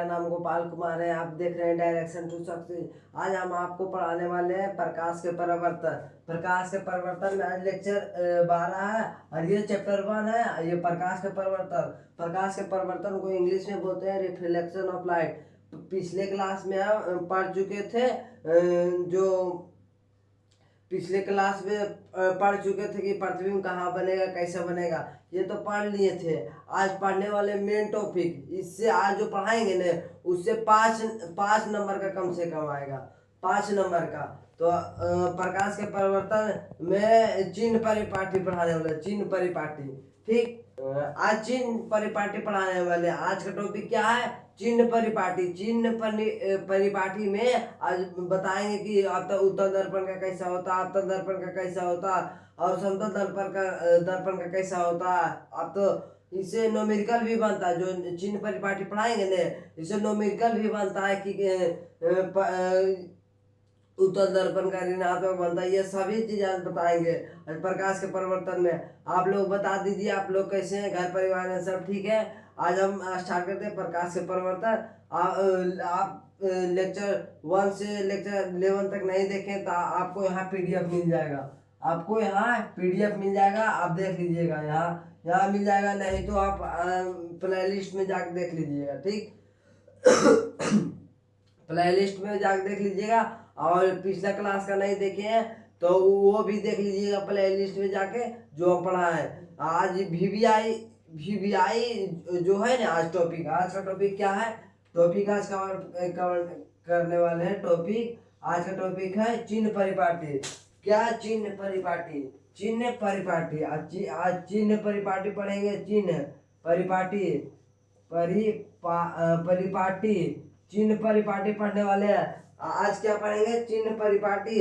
मेरा नाम गोपाल कुमार है। आप देख रहे हैं डायरेक्शन टू सक्सेस। आज हम आपको पढ़ाने वाले हैं प्रकाश के परिवर्तन। प्रकाश के परिवर्तन में आज लेक्चर 12 है और ये चैप्टर 1 है। ये प्रकाश के परिवर्तन। प्रकाश के परिवर्तन को इंग्लिश में बोलते हैं रिफ्लेक्शन ऑफ लाइट। पिछले क्लास में हम पढ़ चुके थे, जो पिछले क्लास में पढ़ चुके थे कि प्रतिबिंब कहाँ बनेगा, कैसे बनेगा, ये तो पढ़ लिए थे। आज पढ़ने वाले मेन टॉपिक, इससे आज जो पढ़ाएंगे ना उससे पाँच नंबर का कम से कम आएगा, 5 नंबर का। तो प्रकाश के परिवर्तन में चिन्ह परिपाटी पढ़ाने वाले, चिन्ह परिपाटी। ठीक, आज चिन्ह परिपाटी पढ़ाने वाले। आज का टॉपिक क्या है? चिन्ह परिपाटी। चिन्ह परिपाटी में आज बताएंगे कि उत्तल दर्पण का कैसा होता है, अवतल दर्पण का कैसा होता है और समतल दर्पण का कैसा होता है। अब तो इससे न्यूमेरिकल भी बनता है। जो चिन्ह परिपाटी पढ़ाएंगे ना, इससे न्यूमेरिकल भी बनता है कि उत्तल दर्पण का ऋणात्मक बनता है। ये सभी चीज आज बताएंगे प्रकाश के परिवर्तन में। आप लोग बता दीजिए, आप लोग कैसे हैं, घर परिवार में सब ठीक है? आज हम स्टार्ट करते हैं प्रकाश के परिवर्तन। आप लेक्चर 1 से लेक्चर 11 तक नहीं देखें तो आपको यहाँ पीडीएफ मिल जाएगा। आपको यहाँ पीडीएफ मिल जाएगा, आप देख लीजिएगा। यहाँ मिल जाएगा, नहीं तो आप प्ले लिस्ट में जाकर देख लीजिएगा। ठीक, प्ले लिस्ट में जाकर देख लीजिएगा। और पिछला क्लास का नहीं देखे हैं तो वो भी देख लीजिएगा प्ले लिस्ट में जाके, जो हम पढ़ा है। आज वीवीआई जो है ना, आज का टॉपिक क्या है? टॉपिक आज कवर करने वाले हैं। टॉपिक आज का टॉपिक है चिन्ह परिपाटी। क्या? चिन्ह परिपाटी। चिन्ह परिपाटी आज चिन्ह परिपाटी पढ़ेंगे। चिन्ह परिपाटी परिपाटी चिन्ह परिपाटी पढ़ने वाले हैं। आज क्या पढ़ेंगे? चिन्ह परिपाटी।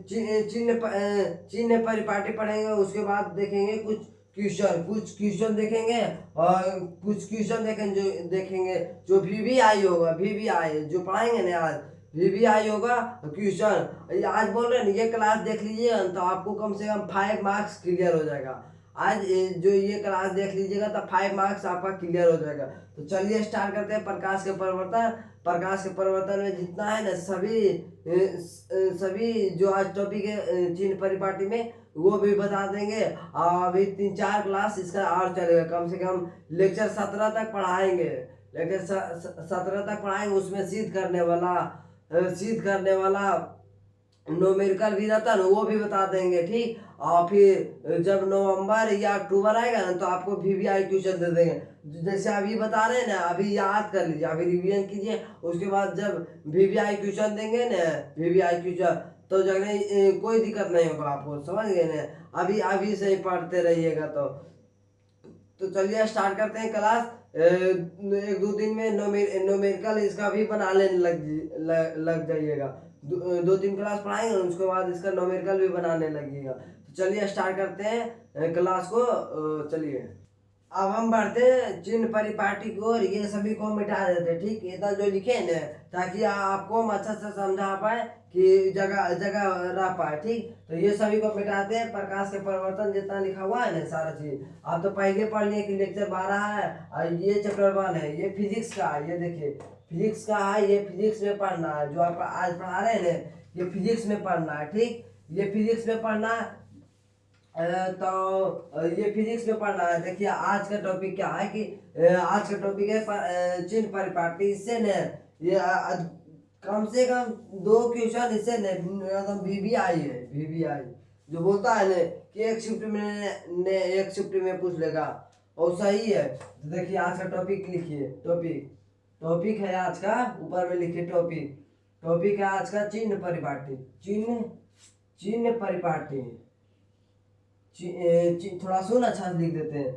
चिन्ह परिपाटी पढ़ेंगे। उसके बाद देखेंगे कुछ क्वेश्चन देखेंगे और कुछ क्वेश्चन देखेंगे जो वीवीआई होगा। वीवीआई जो पढ़ाएंगे ना आज, वीवीआई होगा क्वेश्चन। आज बोल रहे हैं ये क्लास देख लीजिए तो आपको कम से कम 5 मार्क्स क्लियर हो जाएगा। आज जो ये क्लास देख लीजिएगा तो 5 मार्क्स आपका क्लियर हो जाएगा। तो चलिए स्टार्ट करते हैं प्रकाश के परिवर्तन। प्रकाश के परिवर्तन में जितना है ना, सभी जो आज टॉपिक है चिन्ह परिपाटी में, वो भी बता देंगे। अभी 3-4 क्लास इसका और चलेगा। कम से कम लेक्चर 17 तक पढ़ाएंगे। लेक्चर 17 तक पढ़ाएंगे। उसमें सिद्ध करने वाला न्यूमेरिकल भी रहता है ना, वो भी बता देंगे। ठीक, और फिर जब नवंबर या अक्टूबर आएगा ना तो आपको वीवीआई क्वेश्चन दे देंगे। जैसे अभी बता रहे हैं ना, अभी याद कर लीजिए, अभी रिवीजन कीजिए। उसके बाद जब वीवीआई क्वेश्चन देंगे ना, वीवीआई क्वेश्चन, तो जगह कोई दिक्कत नहीं होगा आपको, समझ गए ना? अभी से ही पढ़ते रहिएगा। तो चलिए स्टार्ट करते हैं क्लास। 1-2 दिन में न्यूमेरिकल इसका भी बना लेने लग जाइएगा। 2-3 क्लास पढ़ाएंगे, उसके बाद इसका न्यूमेरिकल भी बनाने लगेगा। तो चलिए स्टार्ट करते हैं क्लास को। चलिए अब हम बढ़ते हैं चिन्ह परिपाटी को, और ये सभी को मिटा देते हैं। ठीक, इतना जो लिखे हैं ना, ताकि आपको हम अच्छा से समझा पाए कि जगह रह पाए। ठीक, तो ये सभी को मिटाते हैं। प्रकाश के परिवर्तन जितना लिखा हुआ है ना, सारा चीज आप तो पहले पढ़ लिए कि लेक्चर 12 है और ये चैप्टर 1 है। ये फिजिक्स का है, ये देखिए फिजिक्स का है। ये फिजिक्स में पढ़ना है, जो आप आज पढ़ा रहे हैं ना, ये फिजिक्स में पढ़ना है। ठीक, ये फिजिक्स में पढ़ना है। तो ये फिजिक्स में पढ़ना है। देखिए आज का टॉपिक क्या है कि आज का टॉपिक है चिन्ह परिपाटी। इससे न ये कम से कम 2 क्वेश्चन इससे न वीवीआई है। वीवीआई जो बोलता है न कि एक शिफ्ट में पूछ लेगा, और सही है। तो देखिए आज का टॉपिक लिखिए। टॉपिक है आज का, ऊपर में लिखिए टॉपिक है आज का चिन्ह परिपाटी। चिन्ह परिपाटी, थोड़ा सुन अच्छा से लिख देते हैं।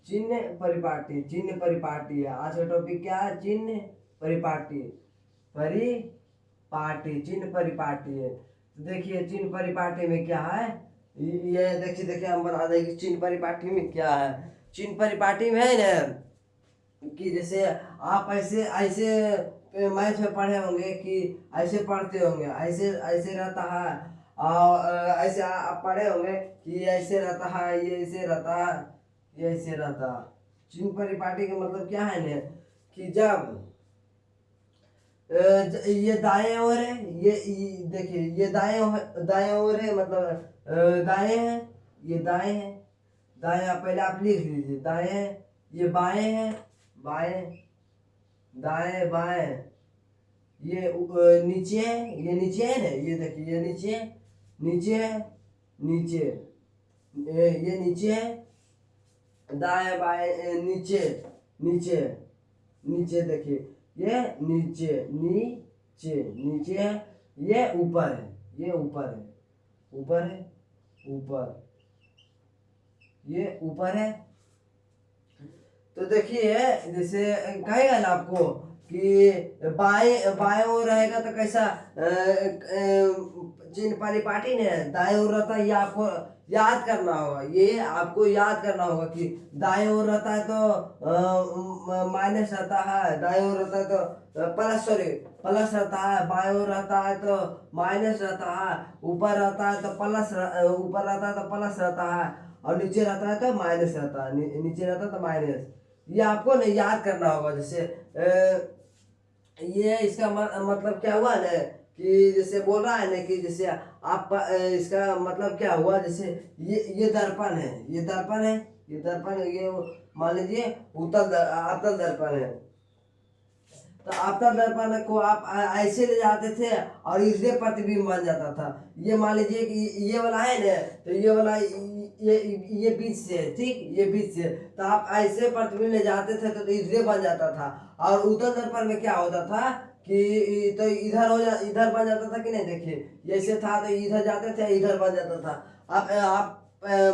चिन्ह परिपाटी है आज का टॉपिक। क्या है? चिन्ह परिपाटी। चिन्ह परिपाटी है। तो देखिए चिन्ह परिपाटी में क्या है, ये देखिए हम बता देंगे चिन्ह परिपाटी में क्या है। चिन्ह परिपाटी में है ना कि जैसे आप ऐसे मैथ में पढ़े होंगे कि ऐसे पढ़ते होंगे, ऐसे रहता है ऐसे आप पढ़े होंगे कि ये ऐसे रहता है, ये ऐसे रहता है, ये ऐसे रहता है। चिन्ह परिपाटी का मतलब क्या है ना कि जब ये दाएं ओर है, ये देखिए ये दाएं ओर है, मतलब दाएं है, ये दाएं है, दाएं पहले आप लिख लीजिए दाएं है, ये बाएं है, बाएं, दाएं बाएं, ये नीचे है, ये नीचे है ना, ये देखिए ये नीचे, नीचे है, नीचे, ये नीचे है, दाएं बाएं, नीचे, नीचे, नीचे देखिए ये नीचे, नीचे, नीचे है, ये ऊपर है, ये ऊपर है, ऊपर है, ऊपर, ये ऊपर है। तो देखिए जैसे कहेगा ना आपको कि बाएं बाएं ओर रहेगा तो कैसा चिन्ह परिपाटी ने दाएं ओर रहता है, ये आपको याद करना होगा, ये आपको याद करना होगा कि दाएं ओर रहता है तो माइनस रहता है, दाएं ओर रहता है तो प्लस, सॉरी प्लस रहता है, बाएं ओर रहता है तो माइनस रहता है, ऊपर रहता है तो प्लस, ऊपर रहता है तो प्लस रहता है, और नीचे रहता है तो माइनस रहता है, नीचे रहता है तो माइनस। ये आपको नहीं याद करना होगा। जैसे ये इसका मतलब क्या हुआ ना कि जैसे बोल रहा है ना कि जैसे आप इसका मतलब क्या हुआ, जैसे ये दर्पण है, ये दर्पण है, ये दर्पण है, ये मान लीजिए अवतल दर्पण है। तो अवतल दर्पण को आप ऐसे ले जाते थे और इससे प्रतिबिंब बन जाता था। ये मान लीजिए कि ये वाला है ना, तो ये वाला ये बीच से, ठीक, ये बीच से, तो आप ऐसे प्रतिबिंब ले जाते थे तो इससे बन जाता था। और उत्तल दर्पण में क्या होता था कि तो इधर इधर बन जाता था कि नहीं, देखिए ऐसे था तो इधर जाते थे, इधर बन जाता था। आप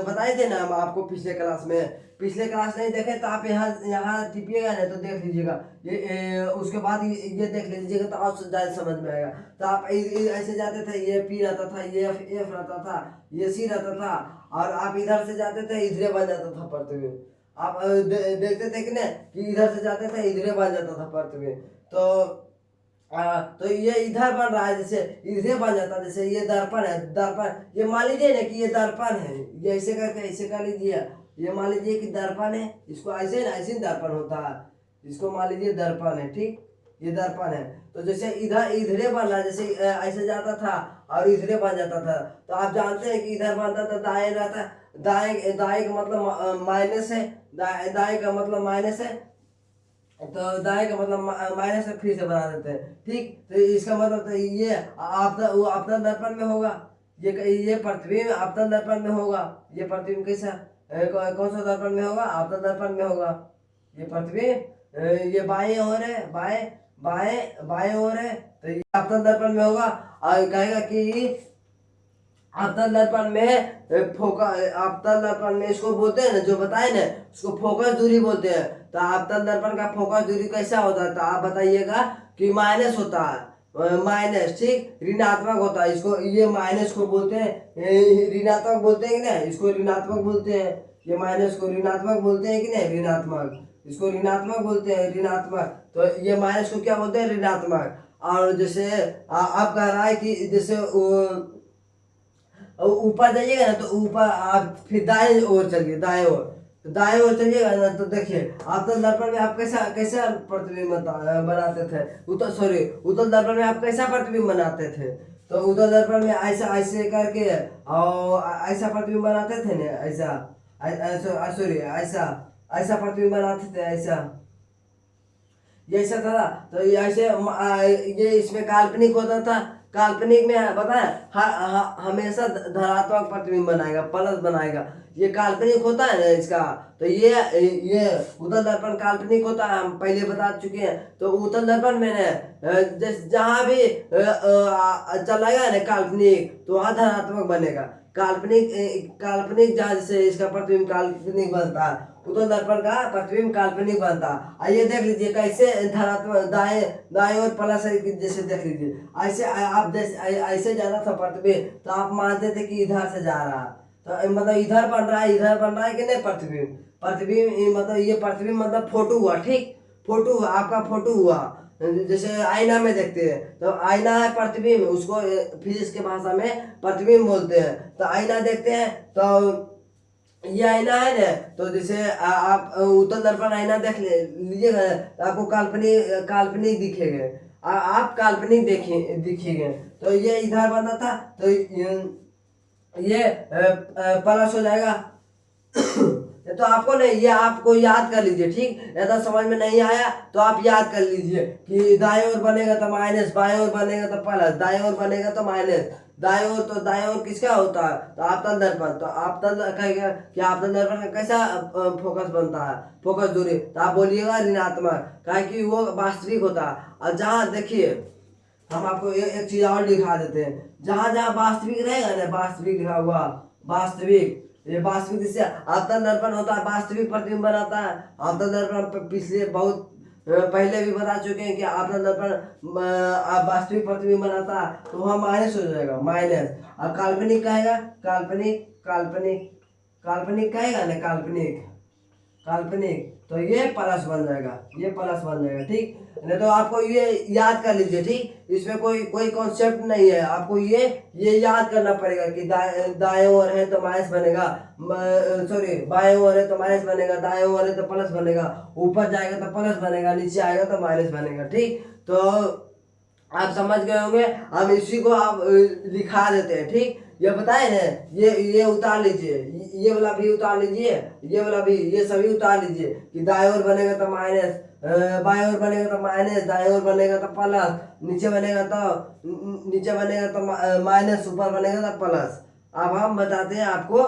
बताए थे ना हम आपको पिछले क्लास में, पिछले क्लास नहीं देखे तो आप यहाँ यहाँ टिपिएगा ना तो देख लीजिएगा, ये उसके बाद ये देख लीजिएगा तो और ज़्यादा समझ में आएगा। तो आप ऐसे जाते थे, ये पी रहता था, ये एफ रहता था, ये सी रहता था, और आप इधर से जाते थे इधर बन जाता था प्रतिबिंब। आप देखते थे कि नहीं कि इधर से जाते थे इधर बन जाता था प्रतिबिंब। तो ये इधर बन रहा है, जैसे इधर बन जाता है, जैसे ये दर्पण है, दर्पण, ये मान लीजिए ना कि ये दर्पण है, ये ऐसे करके ऐसे कर लीजिए, ये मान लीजिए कि दर्पण है, इसको ऐसे ना ऐसे दर्पण होता है, इसको मान लीजिए दर्पण है, ठीक, ये दर्पण है। तो जैसे इधरे बन रहा है, जैसे ऐसे जाता था और इधरे बन जाता था। तो आप जानते हैं कि इधर बनता था दाएं रहता, दाएं दाएं का मतलब माइनस है, दाएं का मतलब माइनस है, तो दाएं का मतलब माइनस से फिर से बना देते हैं, ठीक। तो इसका मतलब तो ये आपतन दर्पण में होगा, ये प्रतिबिंब आपतन दर्पण में होगा। ये प्रतिबिंब कैसा कौन सा दर्पण में होगा, आपतन दर्पण में होगा। ये प्रतिबिंब ये बाएं ओर है, बाएं बाएं बाएं ओर है, तो ये आपतन दर्पण में होगा। और कहेगा कि आपतन दर्पण में आपतन दर्पण में इसको बोलते हैं ना, जो बताए ना उसको फोकस दूरी बोलते हैं। तो आपतन दर्पण का फोकस दूरी कैसा होता है, तो आप बताइएगा कि माइनस होता है, माइनस, ठीक, ऋणात्मक होता है। इसको ये माइनस को बोलते हैं, ऋणात्मक बोलते हैं कि नहीं, इसको ऋणात्मक बोलते हैं। ये माइनस को ऋणात्मक बोलते हैं कि नहीं, ऋणात्मक, इसको ऋणात्मक बोलते हैं, ऋणात्मक। तो ये माइनस को क्या बोलते हैं, ऋणात्मक। और जैसे आप कह रहा है कि जैसे ऊपर जाइएगा ना, तो ऊपर आप फिर दाएं ओर चलिए, दाएं ओर, तो दाएं ओर चलिएगा ना, तो देखिए आपतन दर्पण में आप कैसा कैसा प्रतिबिंब बनाते थे, उत्तल दर्पण में आप कैसा प्रतिबिंब बनाते थे। तो उत्तल दर्पण में ऐसा ऐसे करके और ऐसा प्रतिबिंब बनाते थे ना, ऐसा सॉरी ऐसा ऐसा प्रतिबिंब बनाते थे, ऐसा, ये ऐसा था। तो ये ऐसे ये इसमें काल्पनिक होता था। काल्पनिक में बताया हमेशा धनात्मक प्रतिबिंब बनाएगा, प्लस बनाएगा। ये काल्पनिक होता है ना इसका, तो ये उत्तल दर्पण काल्पनिक होता है, हम पहले बता चुके हैं। तो उत्तल दर्पण में न जहाँ भी चलाएगा ना काल्पनिक, तो वहाँ धनात्मक बनेगा। काल्पनिक जहाँ जैसे इसका प्रतिबिंब काल्पनिक बनता है, उत्तल दर्पण का प्रतिबिंब काल्पनिक बनता है। आइए देख लीजिए कैसे धनात्मक दाएं दाएं और प्लस है, जैसे देख लीजिए ऐसे आप ऐसे जाना था प्रतिबिंब, तो आप मानते थे कि इधर से जा रहा, तो मतलब इधर बन रहा है, इधर बन रहा है कि नहीं प्रतिबिंब। प्रतिबिंब मतलब ये प्रतिबिंब मतलब फोटो हुआ, ठीक, फोटो हुआ, आपका फोटो हुआ। जैसे आईना में देखते हैं तो आईना है प्रतिबिंब, उसको फिजिक्स के भाषा में प्रतिबिंब बोलते हैं। तो आईना देखते हैं तो ये आईना है ना, तो जैसे आप उत्तल दर्पण आईना देख लीजिएगा तो आपको काल्पनिक काल्पनिक दिखेगा, आप काल्पनिक दिखेंगे। तो ये इधर बना था तो ये प्लस हो जाएगा। तो आपको नहीं, ये आपको याद कर लीजिए, ठीक। यदि समझ में नहीं आया तो आप याद कर लीजिए कि दाएं ओर बनेगा तो माइनस, बाएं ओर बनेगा तो प्लस, दाएं ओर बनेगा तो माइनस, दाएं ओर, तो दाएं ओर किसका होता है, तो आपतन दर्पण। तो आपतन कहेगा कि आपतन दर्पण का कैसा फोकस बनता है, फोकस दूरी, तो आप बोलिएगा ऋणात्मक, काहे कि वो वास्तविक होता है। और जहाँ देखिए हम आपको एक चीज और दिखा देते हैं, जहाँ जहाँ वास्तविक रहेगा ना, वास्तविक लिखा हुआ, वास्तविक, ये वास्तविक जिससे आपतन दर्पण होता है वास्तविक प्रतिबिंब बनाता है। आपतन दर्पण पिछले बहुत पहले भी बता चुके हैं कि आपतन दर्पण वास्तविक प्रतिबिंब बनाता है, तो वहाँ माइनस हो जाएगा, माइनस। और काल्पनिक कहेगा, काल्पनिक, काल्पनिक, काल्पनिक कहेगा ना, काल्पनिक, काल्पनिक, तो ये प्लस बन जाएगा, ये प्लस बन जाएगा, ठीक। नहीं तो आपको ये याद कर लीजिए, ठीक। इसमें कोई कॉन्सेप्ट नहीं है, आपको ये याद करना पड़ेगा कि दाएं ओर है तो माइनस बनेगा, सॉरी बाएं ओर है तो माइनस बनेगा, दाएं ओर है तो प्लस बनेगा, ऊपर जाएगा तो प्लस बनेगा, नीचे आएगा तो माइनस बनेगा, ठीक। तो आप समझ गए होंगे। अब इसी को आप लिखा देते हैं, ठीक। ये बताए ना, ये उतार लीजिए, ये वाला भी उतार लीजिए, ये वाला भी, ये सभी उतार लीजिए कि दाएं ओर बनेगा तो माइनस, बाएं ओर बनेगा तो माइनस, दाएं ओर बनेगा तो प्लस, नीचे बनेगा तो माइनस, ऊपर बनेगा तो प्लस। अब हम बताते हैं आपको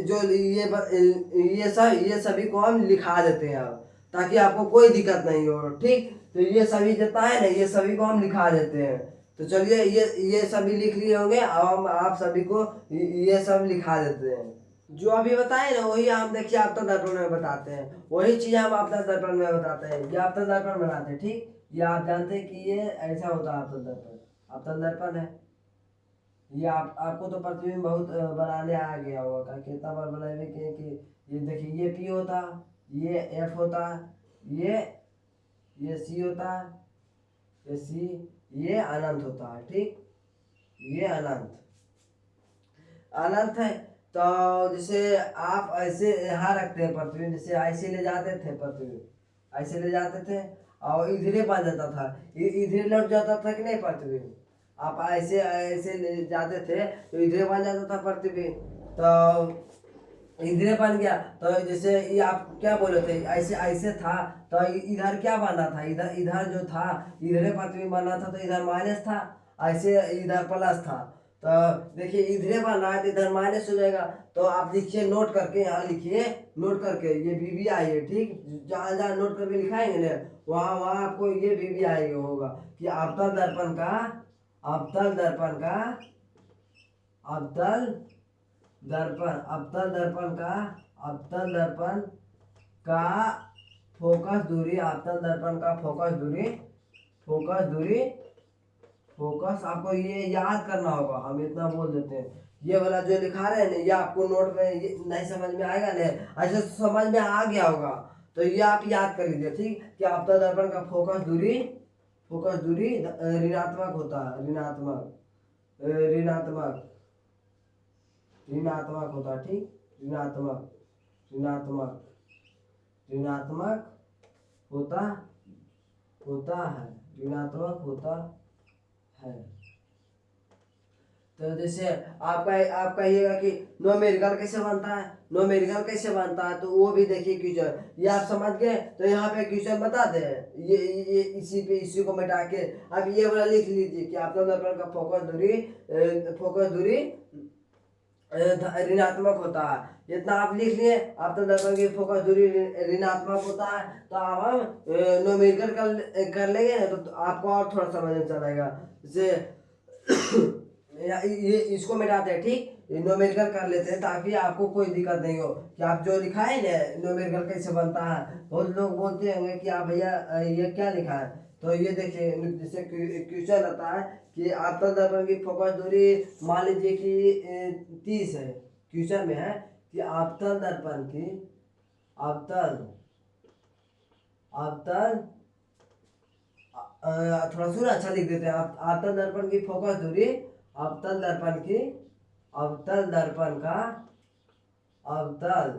जो ये सभी को हम लिखा देते हैं अब, ताकि आपको कोई दिक्कत नहीं हो, ठीक। तो ये सभी जितना है ना, ये सभी को हम लिखा देते हैं। तो चलिए ये सभी लिख लिए होंगे, अब हम आप सभी को ये सब लिखा देते हैं। जो अभी बताए ना वही हम देखिए आपतन दर्पण में बताते हैं, वही चीज हम आपतन दर्पण में बताते हैं। ये आपतन दर्पण बनाते हैं, ठीक। ये आप जानते हैं कि ये ऐसा होता है आपतन दर्पण, आपतन दर्पण है। ये आपको तो प्रतिबिंब बहुत बनाने आ गया होगा, कितना बार बनाए कि ये देखिए, ये पी होता, ये एफ होता, ये सी होता, ये सी, ये अनंत होता है, ठीक। ये अनंत, अनंत है। तो जैसे आप ऐसे यहाँ रखते हैं प्रतिबिंब, जैसे ऐसे ले जाते थे प्रतिबिंब, ऐसे ले जाते थे और इधरे बन जाता था, इधरे लौट जाता था कि नहीं प्रतिबिंब। आप ऐसे ऐसे ले जाते थे तो इधरे बन जाता था प्रतिबिंब, तो इधरे बन गया। तो जैसे ये आप क्या बोले थे, ऐसे ऐसे था तो इधर क्या बना था, इधर इधर जो था इधरे प्रतिबिंब बना था, तो इधर माइनस था, ऐसे इधर प्लस था। तो देखिए इधरे बन रहा है तो इधर माइनस हो जाएगा। तो आप लिखिए, नोट करके यहाँ लिखिए, नोट करके, ये भी आई है, ठीक। जहाँ जहाँ नोट करके लिखाएंगे ना, वहाँ वहाँ आपको ये भी आएगा होगा कि अवतल दर्पण का, अवतल दर्पण का, अवतल दर्पण, अवतल दर्पण का, अवतल दर्पण का फोकस दूरी, अवतल दर्पण का फोकस दूरी, फोकस दूरी, फोकस, आपको ये याद करना होगा, हम इतना बोल देते हैं। ये वाला जो लिखा रहे हैं ना, ये आपको नोट में ये नहीं समझ में आएगा ना, ऐसे समझ में आ गया होगा तो ये आप याद कर लीजिए, ठीक। कि अवतल दर्पण का फोकस दूरी, फोकस दूरी ऋणात्मक होता है, ऋणात्मक, ऋणात्मक, ऋणात्मक होता है, ठीक। ऋणात्मक, ऋणात्मक, ऋणात्मक होता होता है, ऋणात्मक होता है। तो जैसे आपका आप कहिएगा कि न्यूमेरिकल कैसे बनता है, न्यूमेरिकल कैसे बनता है, तो वो भी देखिए क्वेश्चन, ये आप समझ गए। तो यहाँ पे क्वेश्चन बता दे, ये इसी को मिटा के अब ये वाला लिख लीजिए कि आपका दर्पण का फोकस दूरी ऋणात्मक होता है। इतना आप लिख लिए, आप तो दर्पण की फोकस दूरी ऋणात्मक होता है। तो अब हम न्यूमेरिकल कर लेंगे ना, तो आपको और थोड़ा समझ में चलेगा। जैसे ये इसको मिटाते हैं, ठीक। न्यूमेरिकल कर लेते हैं ताकि आपको कोई दिक्कत नहीं हो कि आप जो लिखा है ना न्यूमेरिकल कैसे बनता है। बहुत लोग बोलते होंगे कि आप भैया ये क्या लिखा है, तो ये देखिए जैसे क्वेश्चन आता है कि आपतन दर्पण की फोकस दूरी मान लीजिए कि 30 है, क्वेश्चन में है कि आपतन दर्पण की, आपतन, आपतन, थोड़ा सा अच्छा लिख देते हैं। अवतल दर्पण की फोकस दूरी, अवतल दर्पण की, अवतल दर्पण का, अवतल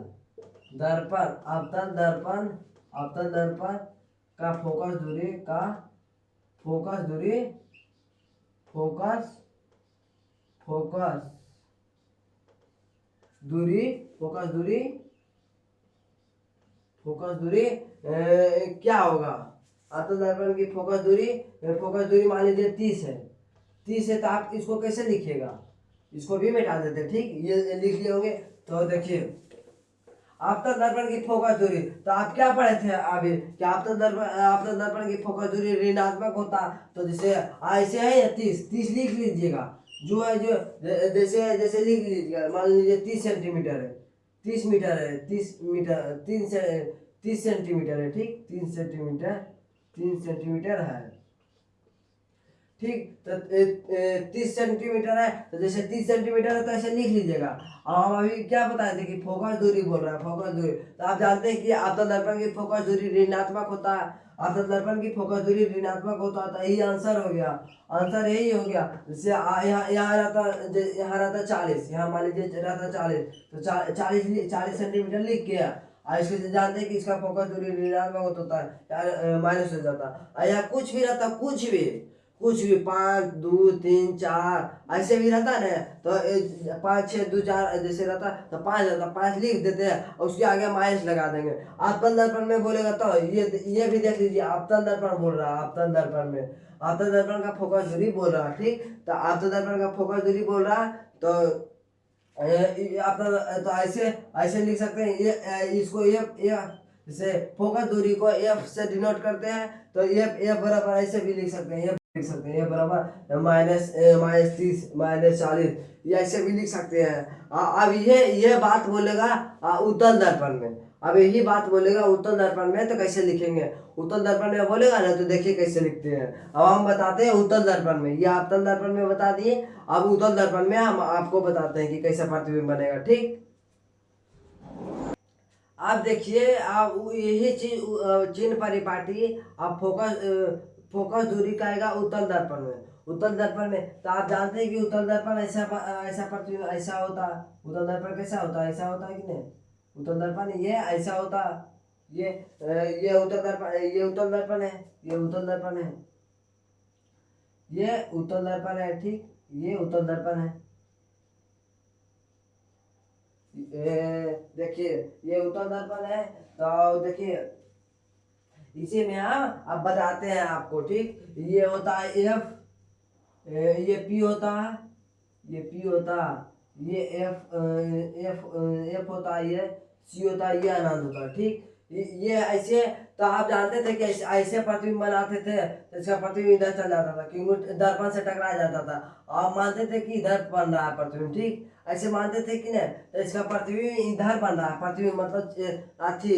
दर्पण, अवतल दर्पण, अवतल दर्पण का फोकस दूरी, का फोकस दूरी, फोकस फोकस दूरी, फोकस दूरी, फोकस दूरी क्या होगा? अवतल दर्पण की फोकस दूरी मान लीजिए 30 है। 30 है तो आप इसको कैसे लिखिएगा? इसको भी मिटा देते हैं, ठीक, ये लिख लिए होंगे। तो देखिए अवतल दर्पण की फोकस दूरी, तो आप क्या पढ़े थे अभी कि अवतल दर्पण की फोकस दूरी ऋणात्मक होता, तो जैसे ऐसे है या 30 लिख लीजिएगा। जो है जो जैसे जैसे लिख लीजिएगा, मान लीजिए 30 सेंटीमीटर है, 30 मीटर है, 30 मीटर, 30 सेंटीमीटर है, ठीक, 3 सेंटीमीटर है, ठीक। तो 30 सेंटीमीटर है, तो जैसे 30 सेंटीमीटर है तो ऐसे लिख लीजिएगा। और हम अभी क्या बताए थे कि फोकस दूरी बोल रहा है, फोकस दूरी, तो आप जानते हैं कि अवतल दर्पण की फोकस दूरी ऋणात्मक होता है। अवतल दर्पण की फोकस दूरी ऋणात्मक होता है, तो यही आंसर हो गया, आंसर यही हो गया। जैसे यहाँ रहता 40, यहाँ मान लीजिए रहता 40, तो 40 सेंटीमीटर लिख के इसके से जानते हैं कि इसका फोकस दूरी ऋणात्मक होता है, यार माइनस हो जाता है। या कुछ भी रहता, कुछ भी 5 2 3 4 ऐसे भी रहता है ना, तो 5 6 2 4 जैसे रहता तो 5 रहता, 5 लिख देते हैं और उसके आगे माइनस लगा देंगे। अवतल दर्पण में बोलेगा तो ये भी देख लीजिए, अवतल दर्पण बोल रहा है, अवतल दर्पण में अवतल दर्पण का फोकस दूरी बोल रहा है, ठीक। तो अवतल दर्पण का फोकस दूरी बोल रहा है, तो तो ऐसे ऐसे लिख सकते हैं। इसको ये जैसे फोकस दूरी को एफ से डिनोट करते हैं, तो एफ बराबर ऐसे भी लिख सकते हैं, लिख सकते हैं ये बराबर -30 -40, ये ऐसे भी लिख सकते हैं। अब ये बात बोलेगा उत्तल दर्पण में, अब यही बात बोलेगा उत्तल दर्पण में, तो कैसे लिखेंगे? उत्तल दर्पण में बोलेगा ना, तो देखिए कैसे लिखते हैं। अब हम बताते हैं उत्तल दर्पण में, ये अवतल दर्पण में बता दिए, अब उत्तल दर्पण में हम आपको बताते हैं कि कैसा प्रतिबिंब बनेगा, ठीक। आप देखिए, आप यही चीज चिन्ह परिपाटी आप फोकस दूरी का आएगा उत्तल दर्पण में, उत्तल दर्पण में। तो आप जानते हैं कि उत्तल दर्पण ऐसा प्रतिबिंब ऐसा होता है। उत्तल दर्पण कैसा होता है? ऐसा होता है कि नहीं? उत्तल दर्पण ये ऐसा होता, ये ये उत्तल दर्पण, ये उत्तल दर्पण है, ये उत्तल दर्पण है, ये उत्तल दर्पण है, ठीक, ये उत्तल दर्पण है। देखिए ये उत्तल दर्पण है, तो देखिए इसी में हम अब बताते हैं आपको, ठीक। ये होता है एफ, ये पी होता है, ये पी होता है, ये एफ होता है, ये सी होता है, ये अनंत होता है, ठीक। ये ऐसे, तो आप जानते थे कि ऐसे प्रतिबिंब बनाते थे तो इसका प्रतिबिंब इधर चल जाता था, क्योंकि दर्पण से टकरा जाता था। आप मानते थे कि इधर बन रहा है प्रतिबिंब, ठीक, ऐसे मानते थे कि नहीं, तो इसका प्रतिबिंब इधर बन रहा है। प्रतिबिंब मतलब अथी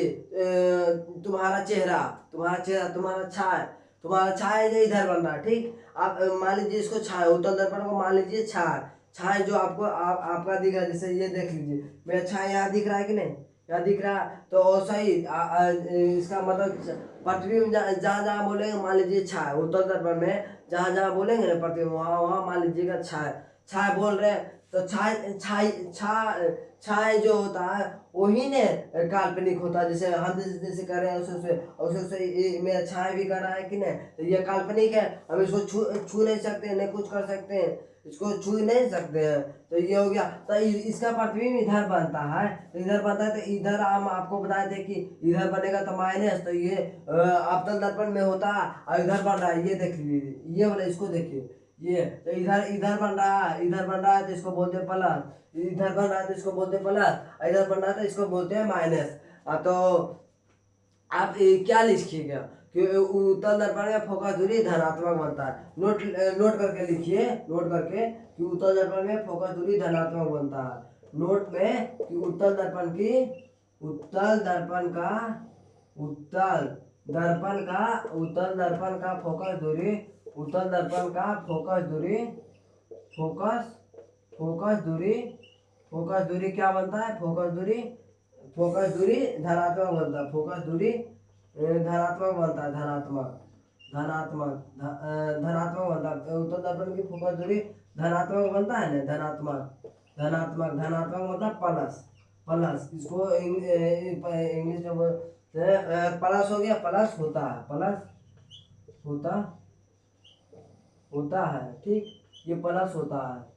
तुम्हारा चेहरा, तुम्हारा छाया जो इधर बन रहा है, ठीक। आप मान लीजिए इसको छाया, उत्तल दर्पण को मान लीजिए छाया, छाया जो आपको आपका दिख रहा है, जैसे ये देख लीजिए मेरा छाया यहाँ दिख रहा है कि नहीं, यहाँ दिख रहा है, तो सही इसका मतलब प्रतिबिंब जहाँ जहाँ बोलेंगे, मान लीजिए छाया उत्तल दर्पण में जहाँ जहाँ बोलेंगे ना प्रतिबिंब, वहाँ वहाँ मान लीजिएगा छाया, छाया बोल रहे हैं, तो छाया छाई छाया जो होता है वही ने काल्पनिक होता है। जैसे हम जैसे कर रहे हैं उसे मेरा छाया भी कर रहा है कि नहीं, तो ये काल्पनिक है, हम इसको छू नहीं सकते हैं, नहीं कुछ कर सकते हैं, इसको छू नहीं सकते हैं। तो ये हो गया, तो इसका प्रतिबिंब इधर बनता है, तो इधर बनता है, तो इधर हम आपको बताए थे कि इधर बनेगा तो माइनस, तो ये अवतल दर्पण में होता है, और इधर बन रहा है, ये देख लीजिए, ये वाला इसको देखिए, ये तो इधर इधर बन रहा है, इधर बन रहा है तो इसको बोलते हैं प्लस, इधर बन रहा है तो इसको बोलते हैं प्लस, इधर बन रहा है तो इसको बोलते हैं माइनस। तो आप क्या लिखिएगा कि उत्तल दर्पण में फोकस दूरी धनात्मक बनता है। नोट करके लिखिए, नोट करके कि उत्तल दर्पण में फोकस दूरी धनात्मक बनता है। नोट में कि उत्तल दर्पण का फोकस दूरी, उत्तल दर्पण का फोकस दूरी क्या बनता है? फोकस दूरी धनात्मक बनता है, फोकस दूरी धनात्मक बनता है, धनात्मक। धनात्मक बनता है। उत्तल दर्पण की फोकस दूरी धनात्मक बनता है ना, धनात्मक धनात्मक धनात्मक मतलब प्लस। प्लस इसको इंग्लिश में बोलते हैं प्लस हो गया, प्लस होता है, प्लस होता होता है, ठीक, ये प्लस होता है।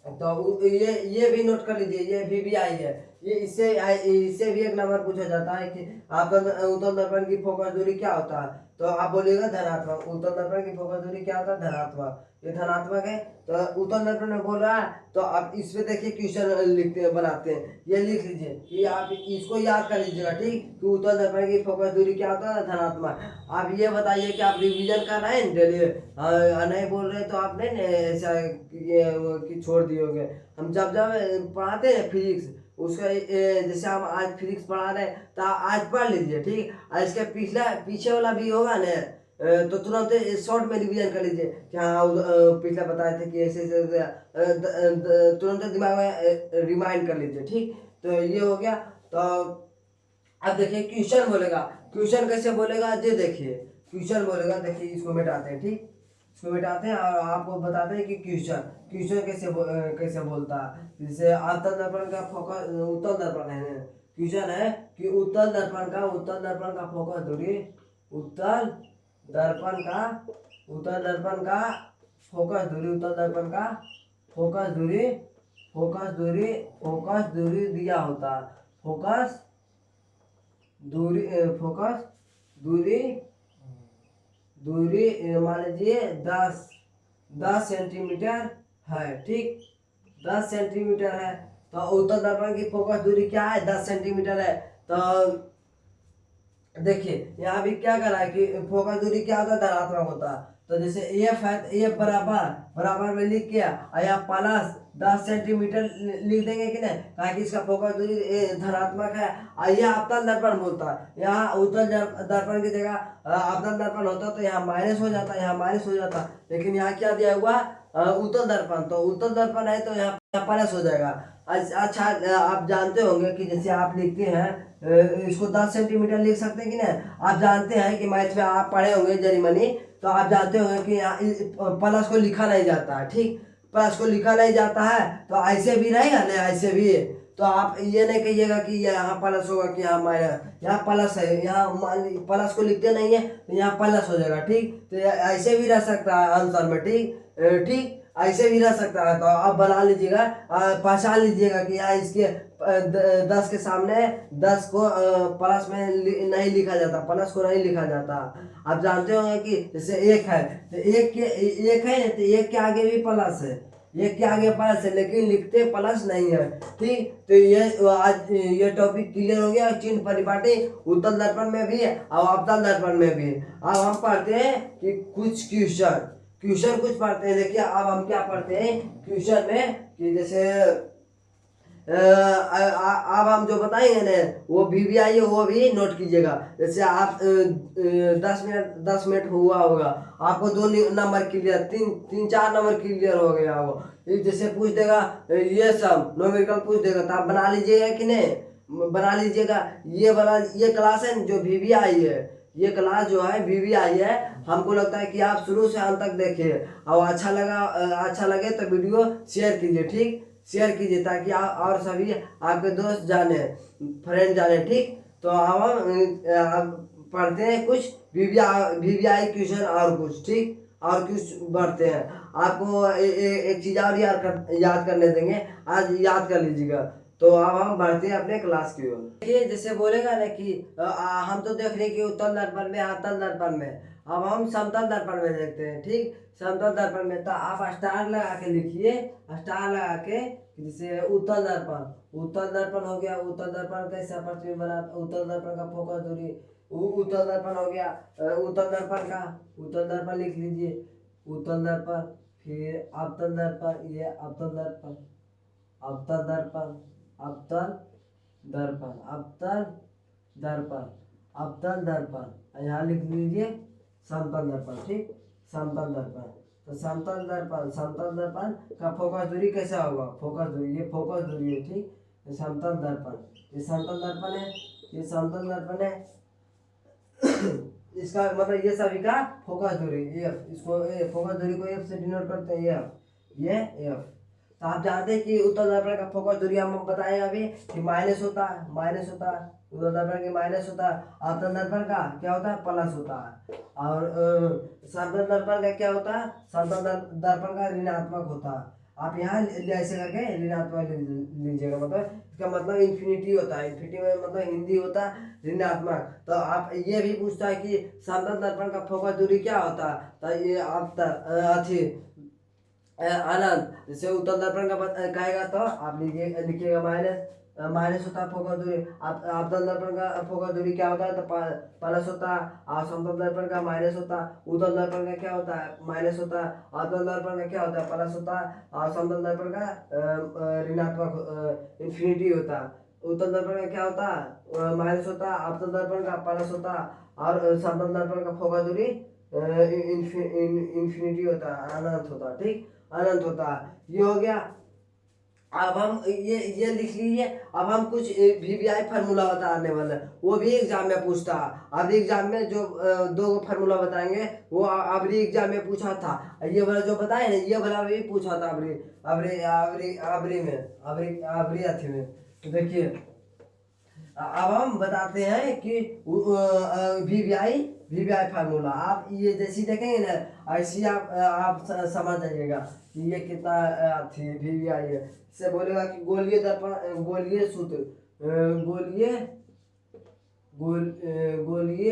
तो ये भी नोट कर लीजिए, ये भी आई है। ये इससे भी एक नंबर पूछा जाता है कि आपका उत्तल दर्पण की फोकस दूरी क्या होता है, तो आप बोलिएगा धनात्मक। उत्तल दर्पण की फोकस दूरी क्या होता है, धनात्मक। ये धनात्मक है, तो उत्तल दर्पण में बोल रहा है, तो आप इस पे देखिए क्वेश्चन लिखते हैं, बनाते हैं, ये लिख लीजिए कि आप इसको याद कर लीजिएगा, ठीक, कि उत्तल दर्पण की फोकस दूरी क्या होता है, धनात्मक। आप ये बताइए कि आप रिवीजन कर रहे हैं डेली, नहीं बोल रहे तो आप नहीं ऐसा ये कि छोड़ दिए होंगे। हम जब जब पढ़ाते हैं फिजिक्स, उसका जैसे हम आज फिजिक्स पढ़ा रहे हैं तो आज पढ़ लीजिए, ठीक। और इसके पीछे वाला भी होगा ना, तो तुरंत शॉर्ट में रिवीजन कर लीजिए कि हाँ पिछला बताए थे कि ऐसे ऐसे तुरंत दिमाग में रिमाइंड कर लीजिए, ठीक। तो ये हो गया। तो अब देखिए क्वेश्चन बोलेगा, क्वेश्चन कैसे बोलेगा ये देखिए, क्वेश्चन बोलेगा, देखिए इसको मिटाते हैं, ठीक, इसको मिटाते हैं और आपको बताते हैं कि क्वेश्चन क्वेश्चन कैसे बोलता है। जैसे अवतल दर्पण का फोकस, उत्तल दर्पण है, क्वेश्चन है कि उत्तल दर्पण का फोकस दूरी, उत्तल दर्पण का उत्तल दर्पण का फोकस दूरी, उत्तल दर्पण का फोकस दूरी, फोकस दूरी दिया होता है। फोकस फोकस दूरी दूरी मान लीजिए 10 सेंटीमीटर है, ठीक, 10 सेंटीमीटर है। तो उत्तल दर्पण की फोकस दूरी क्या है, 10 सेंटीमीटर है। तो देखिए यहाँ भी क्या करा है कि फोकस दूरी क्या होता है, धनात्मक होता है। तो जैसे एफ है तो एफ बराबर में लिख के यहाँ प्लस 10 सेंटीमीटर लिख देंगे कि नहीं, ताकि इसका फोकस दूरी धनात्मक है। यह अवतल दर्पण बोलता है। यहाँ उत्तल दर्पण की जगह अवतल दर्पण होता तो यहाँ माइनस हो जाता, यहाँ माइनस हो जाता, लेकिन यहाँ क्या दिया हुआ, उत्तल दर्पण, तो उत्तल दर्पण है तो यहाँ प्लस हो जाएगा। अच्छा, आप जानते होंगे कि जैसे आप लिखते हैं इसको 10 सेंटीमीटर लिख सकते हैं कि नहीं। आप जानते हैं कि मैथ में आप पढ़े होंगे जर्मनी, तो आप जानते होंगे कि यहाँ प्लस को लिखा नहीं जाता है, ठीक, प्लस को लिखा नहीं जाता है। तो ऐसे भी रहेगा ना, ऐसे भी, तो आप ये नहीं कहिएगा कि यहाँ प्लस होगा कि यहाँ माइनस, यहाँ प्लस है, यहाँ प्लस को लिखते नहीं है तो यहाँ प्लस हो जाएगा, ठीक। तो ऐसे भी रह सकता है आंसर में, ठीक, ठीक, ऐसे भी रह सकता है। तो आप बना लीजिएगा, पहचान लीजिएगा कि यहाँ इसके 10 के सामने 10 को प्लस में नहीं लिखा जाता, प्लस को नहीं लिखा जाता। आप जानते होंगे कि जैसे एक है तो एक है तो एक के आगे भी प्लस है, एक के आगे प्लस है, लेकिन लिखते प्लस नहीं है, ठीक। तो ये आज ये टॉपिक क्लियर हो गया, चिन्ह परिपाटी उत्तल दर्पण में भी और अवतल दर्पण में भी। अब हम पढ़ते हैं कि कुछ क्वेश्चन कुछ पढ़ते हैं। देखिए अब हम क्या पढ़ते हैं क्वेश्चन में कि जैसे अब हम जो बताएंगे ना वो भी आई है, वो भी नोट कीजिएगा। जैसे आप 10 मिनट हुआ होगा, आपको 2 नंबर क्लियर, 3-4 नंबर क्लियर हो गया होगा। जैसे पूछ देगा ये सब न्यूमेरिकल पूछ देगा, तो आप बना लीजिएगा कि नहीं, बना लीजिएगा। ये वाला ये क्लास है जो भी आई है, ये क्लास जो है भी आई है, हमको लगता है कि आप शुरू से अंत तक देखिए और अच्छा लगे तो वीडियो शेयर कीजिए, ठीक, शेयर कीजिए ताकि और सभी आपके दोस्त जाने, फ्रेंड जाने, ठीक। तो हम पढ़ते हैं कुछ वीवीआई क्वेश्चन और कुछ, ठीक, और कुछ बढ़ते हैं। आपको एक चीज़ और याद करने देंगे, आज याद कर लीजिएगा। तो अब हम बढ़ते हैं अपने क्लास की ओर। ये जैसे बोलेगा ना कि हम तो देख रहे हैं कि उत्तल दर्पण में, अवतल दर्पण में, अब हम समतल दर्पण में देखते हैं, ठीक, समतल दर्पण में। तो आप स्टार लगा के लिखिए, स्टार लगा के, जैसे उत्तल दर्पण हो गया। उत्तल दर्पण कैसा प्रतिबिंब बना, उत्तल दर्पण का फोकस दूरी, उत्तल दर्पण हो गया। उत्तल दर्पण लिख लीजिए, उत्तल दर्पण, फिर अवतल दर्पण, ये अवतल दर्पण, अवतल दर्पण, अवतल दर्पण, अवतल दर्पण, अवतल दर्पण, यहाँ लिख लीजिए समतल दर्पण, ठीक, समतल दर्पण। तो समतल दर्पण का फोकस दूरी कैसा होगा, फोकस दूरी, ये फोकस दूरी है, ठीक। ये समतल दर्पण है, ये समतल दर्पण है। इसका मतलब ये सभी का फोकस दूरी एफ, इसको फोकस दूरी को एफ से डिनोट करते हैं एफ, ये एफ। तो आप जानते हैं कि उत्तल दर्पण का फोकस दूरी हम बताएं अभी कि माइनस होता है, माइनस होता है, उत्तल दर्पण की माइनस होता है, आपतन दर्पण का क्या होता है प्लस होता है। और समतल दर्पण का क्या होता है, समतल दर्पण का ऋणात्मक होता है। आप यहाँ ऐसे करके ऋणात्मक लीजिएगा, मतलब इसका मतलब इन्फिनिटी होता है, इन्फिनिटी में मतलब हिंदी होता है ऋणात्मक। तो आप ये भी पूछता है कि समतल दर्पण का फोकस दूरी क्या होता है, तो ये आप अथी अनंत, जैसे उत्तल दर्पण का कहेगा तो आप लिखिएगा माइनस, माइनस होता है फोकस दूरी। आप आपतन दर्पण का फोकस दूरी क्या होता है तो प्लस होता है, और समतल दर्पण का माइनस होता है। उत्तल दर्पण का क्या होता है माइनस होता है, आपतन दर्पण का क्या होता है प्लस होता है, और समतल दर्पण का ऋणात्मक इन्फिनिटी होता है। उत्तल दर्पण का क्या होता है माइनस होता है, आपतन दर्पण का प्लस होता है, और समतल दर्पण का फोकस दूरी इन्फिनिटी होता है, अनंत होता है, ठीक अनंत होता है। ये हो गया। अब हम ये लिख लीजिए। अब हम कुछ वीवीआई फार्मूला बताने वाले हैं, वो भी एग्जाम में पूछता है। अभी एग्जाम में जो दो फार्मूला बताएंगे वो अबरी एग्जाम में पूछा था। ये वाला जो बताए ना ये वाला भी पूछा था अबरी अबरी अबरी अबरी में अबरी अबरी अथी में। तो देखिए अब हम बताते हैं कि वीवीआई वीवीआई फार्मूला आप ये जैसी देखेंगे ना ऐसी आप समझ जाइएगा कि ये कितना थी वीवीआई है। इससे बोलेगा कि गोलीय दर्पण गोलीय सूत्र गोलीय गोलीय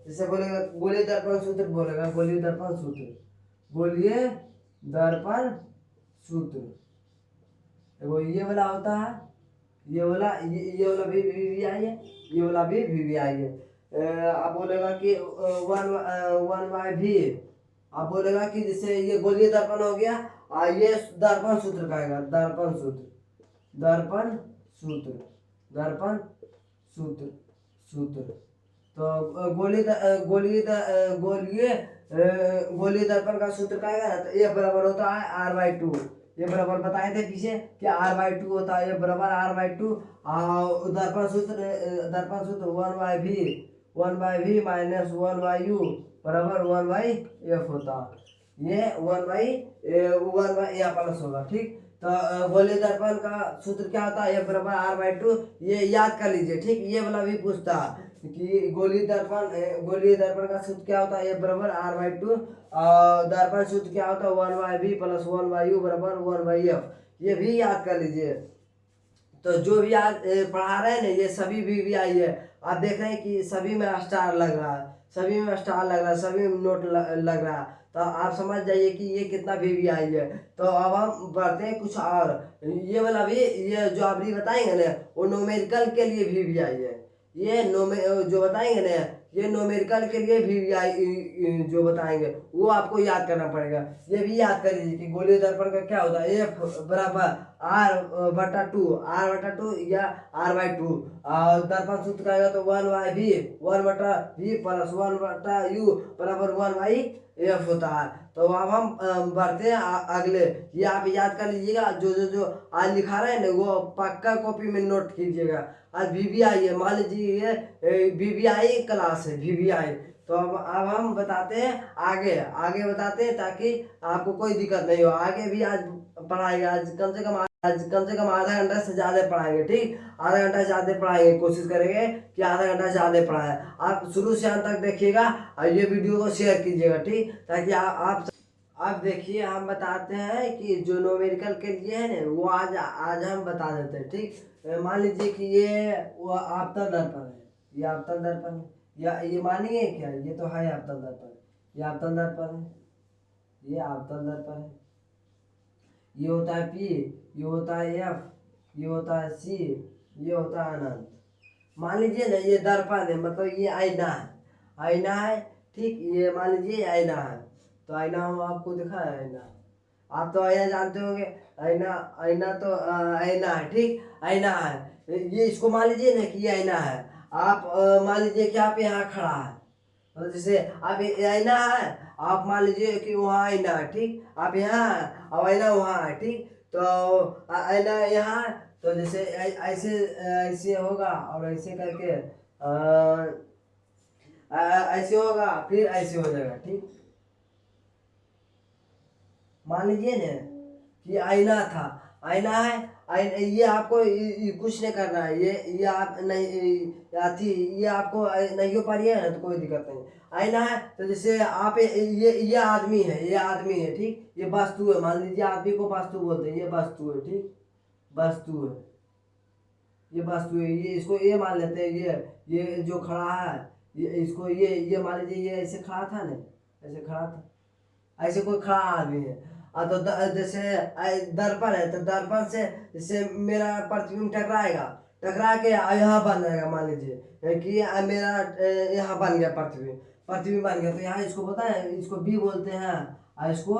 जैसे बोलेगा गोलीय दर्पण सूत्र, बोलेगा गोलीय दर्पण सूत्र, गोलीय दर्पण सूत्र। देखो ये वाला होता है, ये वाला भी वीवीआई है, ये वाला भी वीवीआई है। आप बोलेगा कि वन बाय भी, आप बोलेगा कि जैसे ये गोलीय दर्पण हो गया और ये दर्पण सूत्र कहेगा, दर्पण सूत्र, दर्पण सूत्र, दर्पण सूत्र, सूत्र। तो गोलीय दर्पण का सूत्र कहेगा ना तो ये बराबर होता है R/2। ये बराबर बताए थे पीछे कि R/2 होता है, ये बराबर R/2। और दर्पण सूत्र 1/v माइनस 1/u बराबर 1/f होता है। ये 1/1 यहाँ प्लस होगा, ठीक। तो गोलीय दर्पण का सूत्र क्या होता है, ये बराबर R/2। ये याद कर लीजिए, ठीक। ये वाला भी पूछता है कि गोलीय दर्पण का सूत्र क्या होता है, ये बराबर R/2। दर्पण सूत्र क्या होता है 1/v प्लस 1/u बराबर 1/f। ये भी याद कर लीजिए। तो जो भी आज पढ़ा रहे हैं ना ये सभी वीवीआई है। आप देख रहे हैं कि सभी में स्टार लग रहा है, सभी में स्टार लग रहा है, सभी में नोट लग रहा है। तो आप समझ जाइए कि ये कितना वीवीआई है। तो अब हम बढ़ते हैं कुछ और। ये वाला भी ये जो अभी बताएंगे ना वो न्यूमेरिकल के लिए वीवीआई है। ये जो बताएंगे ना ये न्यूमेरिकल के लिए वीवीआई जो बताएंगे वो आपको याद करना पड़ेगा। ये भी याद कर लीजिए कि गोलीय दर्पण का क्या होता है, F बराबर R/2 या R/2। दर्पण सूत्र का आएगा तो 1/v 1/v प्लस 1/u बराबर 1/f होता है। तो अब हम बढ़ते हैं अगले। ये आप याद कर लीजिएगा, जो आज लिखा रहे हैं ना वो पक्का कॉपी में नोट कीजिएगा। आज वीवीआई है, मान लीजिए ये वीवीआई क्लास है, वीवीआई। तो अब हम बताते हैं आगे आगे बताते हैं ताकि आपको कोई दिक्कत नहीं हो। आगे भी आज पढ़ाएंगे, आज कम से कम आधा घंटा से ज़्यादा पढ़ाएंगे, ठीक। आधा घंटा ज़्यादा पढ़ाएंगे, कोशिश करेंगे कि आधा घंटा ज़्यादा पढ़ाएं। आप शुरू से अंत तक देखिएगा और ये वीडियो को शेयर कीजिएगा, ठीक, ताकि आप देखिए हम बताते हैं कि जो न्यूमेरिकल के लिए है ना वो आज हम बता देते हैं, ठीक। मान लीजिए कि ये वो आपतन दर्पण है, ये आपतन दर्पण है, या ये मानिए क्या ये तो है आपतन दर्पण, ये आपतन दर्पण है, ये आपतन दर्पण है। ये होता है P, ये होता है F, ये होता है C, ये होता है अनंत। मान लीजिए ना ये दर्पण है, मतलब ये आईना है, आईना है, ठीक। ये मान लीजिए आईना है, तो आईना हम आपको दिखाया आईना, आप तो आईना जानते होंगे। आईना आईना तो आईना है, ठीक, आईना है। ये इसको मान लीजिए ना कि ये आईना है। आप मान लीजिए कि आप यहाँ खड़ा है, मतलब जैसे आप आईना है, आप मान लीजिए कि वहाँ आईना है, ठीक। आप यहाँ है और आईना वहाँ है, ठीक। तो आईना यहाँ है तो जैसे ऐसे ऐसे होगा और ऐसे करके ऐसे होगा, फिर ऐसे हो जाएगा। ठीक, मान लीजिए ना कि आईना था, आईना है, ये आपको कुछ नहीं करना है, ये आप नहीं आती, ये आपको नहीं हो पा रही है ना, तो कोई दिक्कत नहीं। आईना है तो जैसे आप ये आदमी है, ये आदमी है, ठीक, ये वस्तु है, मान लीजिए आदमी को वस्तु बोलते हैं, ये वस्तु है, ठीक, वस्तु है, ये वस्तु है, ये इसको ये मान लेते हैं, ये जो खड़ा है, ये इसको ये मान लीजिए, ये ऐसे खड़ा था ना, ऐसे खड़ा था, ऐसे कोई खड़ा आदमी है। तो जैसे दर्पण है, तो दर्पण से जैसे मेरा प्रतिबिंब टकराएगा, टकरा के यहाँ बन जाएगा, मान लीजिए कि मेरा यहाँ बन गया प्रतिबिंब, प्रतिबिंब बन गया, तो यहाँ इसको पता है, इसको बी बोलते हैं और इसको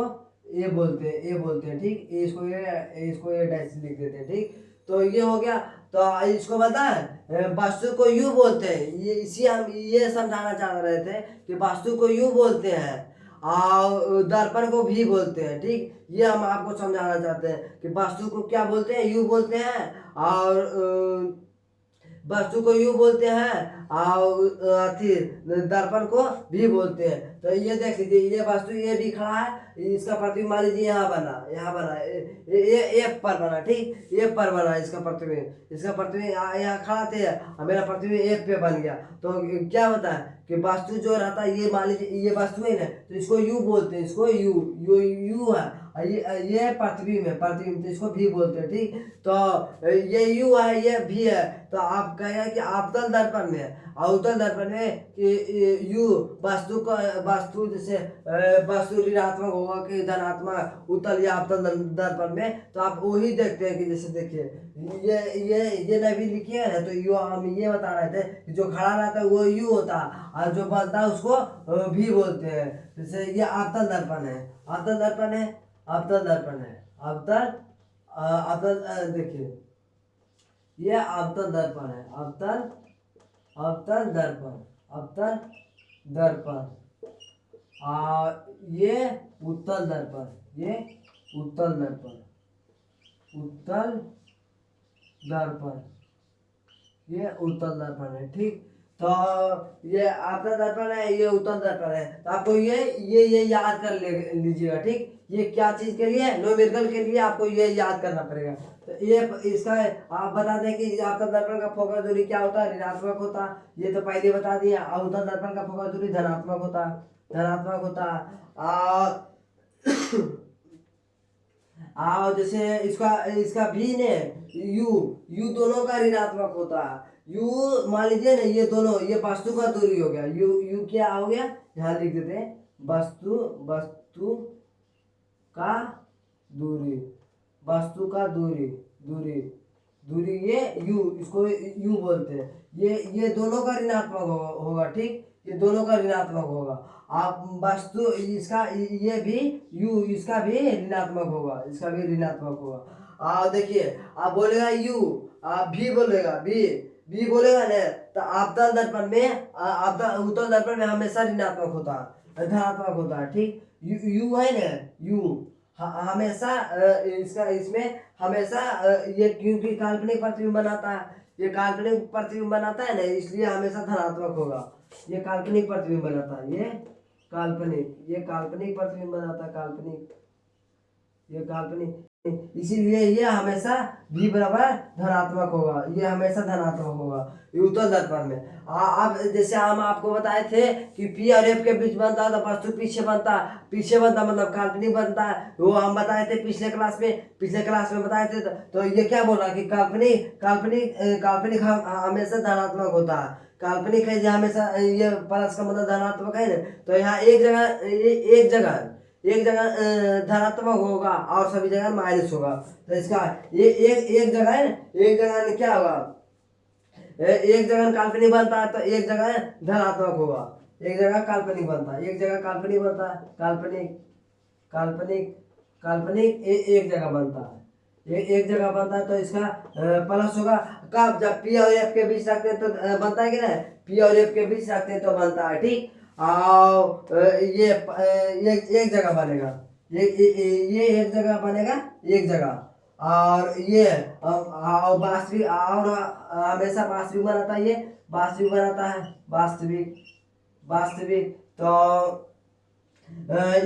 ए बोलते हैं, ए बोलते हैं, ठीक, इसको ए डैश लिख देते हैं, ठीक। तो ये हो गया। तो इसको पता है वास्तु को यू बोलते हैं, ये इसी हम ये समझाना चाह रहे थे कि वास्तु को यू बोलते हैं और दर्पण को भी बोलते हैं, ठीक। ये हम आपको समझाना चाहते हैं कि वास्तु को क्या बोलते हैं, यू बोलते हैं, और वस्तु को यू बोलते हैं और दर्पण को भी बोलते हैं। तो ये देख लीजिए, ये वस्तु ये भी खड़ा है, इसका प्रतिबिंब मान लीजिए यहाँ बना, यहाँ बना, ये पर बना, ठीक, ये पर बना, इसका प्रतिबिंब, इसका प्रतिबिंब यहाँ खड़ा थे और मेरा प्रतिबिंब एक पे बन गया। तो क्या होता है कि वस्तु जो रहता है, ये मान लीजिए ये वस्तु है ना, तो इसको यू बोलते हैं, इसको यू है, ये प्रतिबिंब है, प्रतिबिंब, तो इसको भी बोलते हैं, ठीक। तो ये यू है, ये भी है, तो आप कहेंगे कि अवतल दर्पण में, अवतल दर्पण में यू वस्तु का, वस्तु जैसे वस्तु ऋणात्मक होगा कि धनात्मक, उत्तल या अवतल दर्पण में, तो आप वही देखते हैं कि जैसे देखिए ये नहीं लिखिए ना, तो यू हम ये बता रहे थे कि जो खड़ा रहता है वो यू होता है और जो बनता है उसको भी बोलते हैं। जैसे ये अवतल दर्पण है, अवतल दर्पण है, अवतल दर्पण है, अवतल अवतल देखिए ये अवतल दर्पण है, अवतल अवतल दर्पण, अवतल दर्पण, ये उत्तल दर्पण, ये उत्तल दर्पण, उत्तल दर्पण, ये उत्तल दर्पण है, ठीक। तो ये अवतल दर्पण है, ये उत्तल दर्पण है, तो आपको ये याद कर लीजिएगा, ठीक। ये क्या चीज के लिए, न्यूमेरिकल के लिए आपको ये याद करना पड़ेगा। तो ये इसका आप बता दें कि अवतल दर्पण का फोकस दूरी क्या होता है, ऋणात्मक होता, ये तो पहले बता दिया। उत्तल दर्पण का फोकस दूरी धनात्मक होता, धनात्मक होता। जैसे इसका भी ने यू दोनों का ऋणात्मक होता है। यू मान लीजिए ना, ये दोनों, ये वस्तु का दूरी हो गया, यू क्या हो गया, यहाँ लिख देते हैं, वस्तु का दूरी, वस्तु का दूरी, दूरी ये यू, इसको यू बोलते हैं। ये दोनों का ऋणात्मक होगा, ठीक, ये दोनों का ऋणात्मक होगा। आप वस्तु इसका ये भी यू, इसका भी ऋणात्मक होगा, इसका भी ऋणात्मक होगा। देखिए आप बोलेगा यू, आप भी बोलेगा, भी बोलेगा ना, तो अवतल दर्पण में, उत्तल दर्पण में हमेशा ऋणात्मक होता है, धनात्मक होता है, ठीक। यू है ना, यू हमेशा इसमें हमेशा ये, क्योंकि काल्पनिक प्रतिबिंब बनाता है, ये काल्पनिक प्रतिबिंब बनाता है ना, इसलिए हमेशा धनात्मक होगा। ये काल्पनिक प्रतिबिंब बनाता है, ये काल्पनिक प्रतिबिंब बनाता है, काल्पनिक, ये काल्पनिक, इसीलिए ये हमेशा भी बराबर धनात्मक होगा, ये हमेशा धनात्मक होगा उत्तल दर्पण में। अब जैसे हम आपको बताए थे कि पी और एफ के बीच बनता है, तो वस्तु पीछे बनता मतलब काल्पनिक बनता है, वो हम बताए थे पिछले क्लास में बताए थे। तो ये क्या बोल रहा है कि काल्पनिक हमेशा धनात्मक होता है, काल्पनिक है जो हमेशा, ये प्लस का मतलब धनात्मक है ना। तो यहाँ एक जगह धनात्मक होगा और सभी जगह माइनस होगा। तो इसका ये एक जगह है ना, एक जगह क्या होगा, एक जगह काल्पनिक बनता है, तो एक जगह धनात्मक होगा, एक जगह काल्पनिक बनता है, एक जगह काल्पनिक बनता है, काल्पनिक एक जगह बनता है, एक जगह बनता है, तो इसका प्लस होगा। कब, जब पी और एफ के बीच रखते हैं तो बनता है कि नहीं, पी और एफ के बीच रखते हैं तो बनता है, ठीक। ये एक जगह बनेगा, ये एक जगह बनेगा, एक जगह, और ये वास्तविक, और हमेशा वास्तविक बनाता है, ये वास्तविक बनाता है, वास्तविक, वास्तविक। तो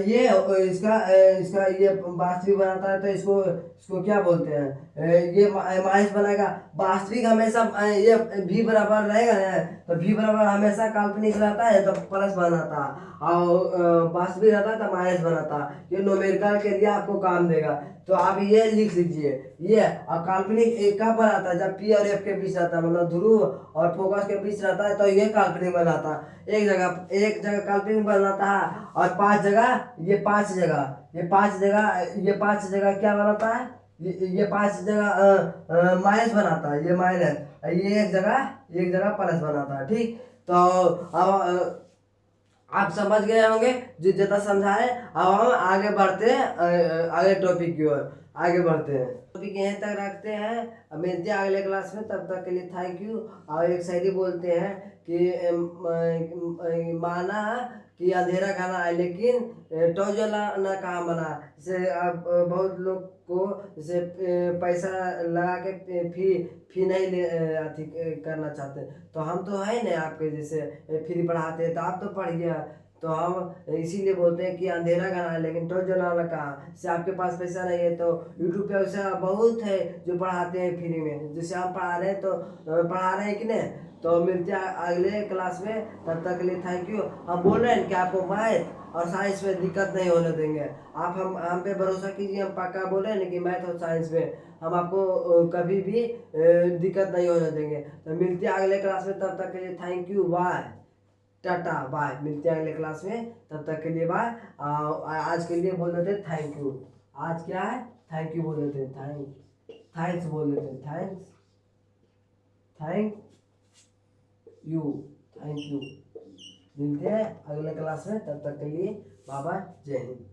ये इसका ये वास्तविक बनाता है, तो इसको इसको क्या बोलते हैं, ये माइनस बनाएगा। वास्तविक हमेशा ये भी बराबर रहेगा ना, तो भी बराबर हमेशा काल्पनिक रहता है तो प्लस बनाता, और वास्तविक रहता है तो माइनस बनाता। ये न्यूमेरिकल के लिए आपको काम देगा, तो आप ये लिख लीजिए। ये और काल्पनिक एक कहाँ पर आता है, जब पी और एफ के बीच रहता है, मतलब ध्रुव और फोकस के बीच रहता है, तो ये काल्पनिक बनाता है। एक जगह काल्पनिक बनाता है, और ये पांच जगह क्या बनाता है, ये पांच जगह माइनस बनाता है, ये माइनस, ये एक जगह प्लस बनाता है। ठीक, तो अब आप समझ गए होंगे जो जितना समझाए। अब हम आगे बढ़ते हैं अगले टॉपिक की ओर, आगे बढ़ते हैं। टॉपिक यहीं तक रखते हैं, अब मिलते हैं अगले क्लास में, तब तक के लिए थैंक यू। और एक शायरी बोलते हैं कि माना कि अंधेरा घना है, लेकिन टॉर्च जलाना कहाँ मना। जैसे अब बहुत लोग को जैसे पैसा लगा के फी नहीं ले अथी करना चाहते, तो हम तो है नहीं आपके जैसे फ्री पढ़ाते हैं, तो आप तो पढ़ गया। तो हम इसीलिए बोलते हैं कि अंधेरा घना है लेकिन टॉर्च जलाना कहाँ। जैसे आपके पास पैसा नहीं है, तो यूट्यूब पे ऐसा बहुत है जो पढ़ाते हैं फ्री में, जैसे हम पढ़ा रहे हैं, तो पढ़ा रहे हैं कि नहीं। तो मिलते हैं अगले क्लास में, तब तक के लिए थैंक यू। हम बोल रहे हैं कि आपको मैथ और साइंस में दिक्कत नहीं होने देंगे। आप हम पे भरोसा कीजिए, हम पक्का बोल रहे हैं कि मैथ और साइंस में हम आपको कभी भी दिक्कत नहीं होने देंगे। तो मिलते हैं अगले क्लास में, तब तक के लिए thank you, bye, tata, bye. मिलते हैं अगले क्लास में, तब तक के लिए बाय। आज के लिए बोल देते थैंक यू। आज क्या है, थैंक यू बोल देते, थैंक्स बोल देते, थैंक यू, थैंक यू। मिलते हैं अगले क्लास में, तब तक के लिए बाय बाय, जय हिंद।